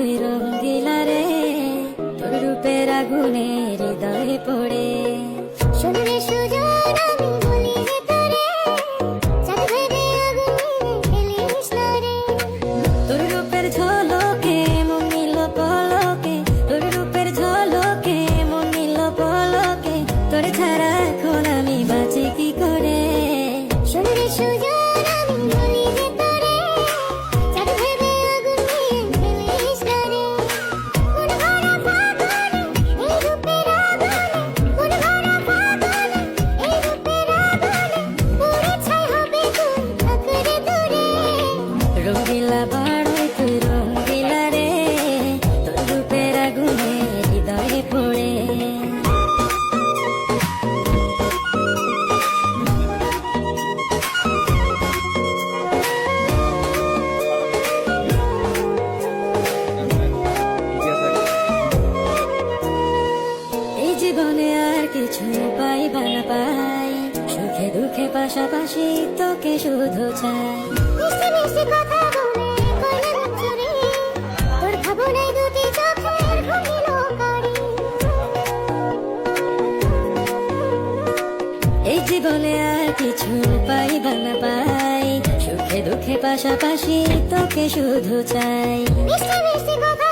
তুই রঙ্গিলা রে, তোর রূপের আগুনে হৃদয়ে পড়ে। শুনলে সুজন আমি বলি যে তোরে, চাঁদ ভেবে আগুন নিয়ে ফেলিস না রে। তোর রূপের ঝলকে মন নিল পলকে, তোর রূপের ঝলকে মন নিল পলকে, তোর ছাড়া এখন আমি বাঁচি কি করে। শুনলে সুজন আমি বলি যে তোরে, চাঁদ ভেবে আগুন নিয়ে ফেলিস না রে। কোন ভরা ফাগুনে এই রূপের আগুনে, কোন ভরা ফাগুনে এই রূপের আগুনে, পুড়ে ছাই হবে তুই থাকরে দূরে। রঙ্গিলা বাড়াই তুই রঙ্গিলা রে, তোর রূপের আগুনে হৃদয়ে পড়ে। এই জীবনে আর কিছু পাইবা না পাই, সুখে দুঃখে পাশাপাশি তোকে শুধু চাই। মিষ্টি মিষ্টি কথা বলে কইলে মন চুরি, তোর ভাবনায় দুটি চোখের ঘুমিল কারি। এই জীবনে আর কিছু পাইবা না পাই, সুখে দুঃখে পাশাপাশি তোকে শুধু চাই। মিষ্টি মিষ্টি কথা